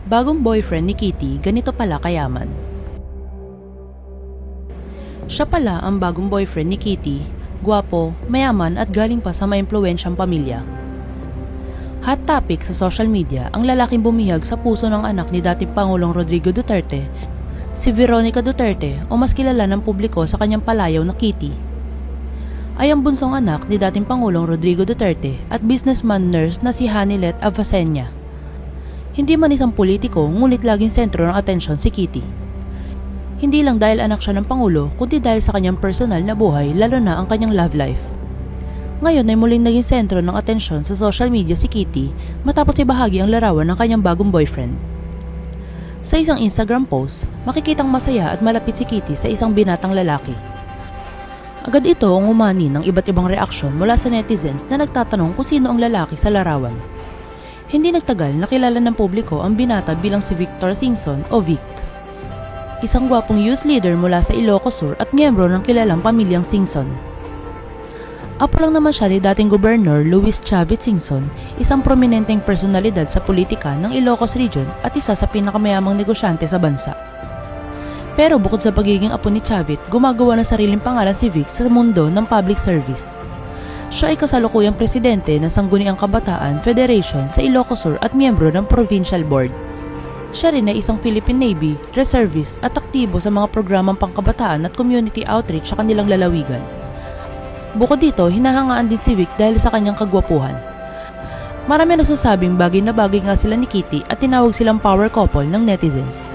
Bagong boyfriend ni Kitty, ganito pala kayaman. Siya pala ang bagong boyfriend ni Kitty, gwapo, mayaman at galing pa sa maimpluwensyang pamilya. Hot topic sa social media ang lalaking bumihag sa puso ng anak ni dating Pangulong Rodrigo Duterte, si Veronica Duterte o mas kilala ng publiko sa kanyang palayaw na Kitty. Ay ang bunsong anak ni dating Pangulong Rodrigo Duterte at businessman nurse na si Hanilet Avacenia. Hindi man isang politiko, ngunit laging sentro ng atensyon si Kitty. Hindi lang dahil anak siya ng Pangulo, kundi dahil sa kanyang personal na buhay, lalo na ang kanyang love life. Ngayon ay muling naging sentro ng atensyon sa social media si Kitty matapos ibahagi ang larawan ng kanyang bagong boyfriend. Sa isang Instagram post, makikitang masaya at malapit si Kitty sa isang binatang lalaki. Agad ito ang umani ng iba't ibang reaksyon mula sa netizens na nagtatanong kung sino ang lalaki sa larawan. Hindi nagtagal nakilala ng publiko ang binata bilang si Victor Singson o Vic. Isang gwapong youth leader mula sa Ilocos Sur at miyembro ng kilalang pamilyang Singson. Apo lang naman siya ni dating Gobernador Luis Chavit Singson, isang prominenteng personalidad sa politika ng Ilocos Region at isa sa pinakamayamang negosyante sa bansa. Pero bukod sa pagiging apo ni Chavit, gumagawa ng sariling pangalan si Vic sa mundo ng public service. Siya ay kasalukuyang presidente ng Sangguniang Kabataan Federation sa Ilocos Sur at miyembro ng Provincial Board. Siya rin ay isang Philippine Navy, reservist at aktibo sa mga programang pangkabataan at community outreach sa kanilang lalawigan. Bukod dito, hinahangaan din si Vic dahil sa kanyang kagwapuhan. Marami nagsasabing bagay na bagay nga sila ni Kitty at tinawag silang power couple ng netizens.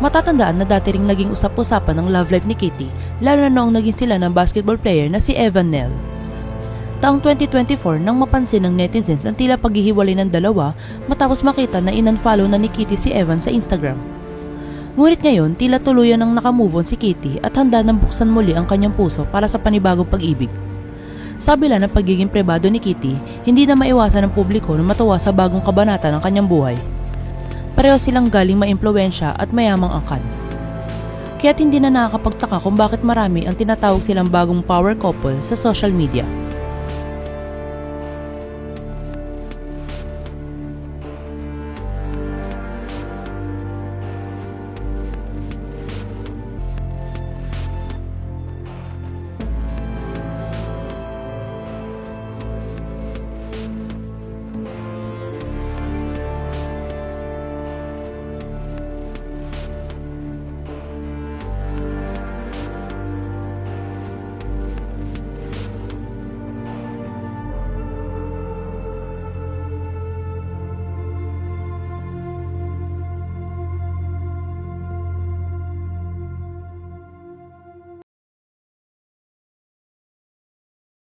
Matatandaan na dati ring naging usap-usapan ng love life ni Kitty, lalo na noong naging sila ng basketball player na si Evan Nel. Taong 2024 nang mapansin ng netizens ang tila paghihiwalay ng dalawa matapos makita na in-unfollow na ni Kitty si Evan sa Instagram. Ngunit ngayon, tila tuluyan nang nakamove on si Kitty at handa nang buksan muli ang kanyang puso para sa panibagong pag-ibig. Sa kabila ng pagiging pribado ni Kitty, hindi na maiwasan ng publiko na matuwa sa bagong kabanata ng kanyang buhay. Pareho silang galing maimpluwensya at mayamang angkan. Kaya't hindi na nakakapagtaka kung bakit marami ang tinatawag silang bagong power couple sa social media.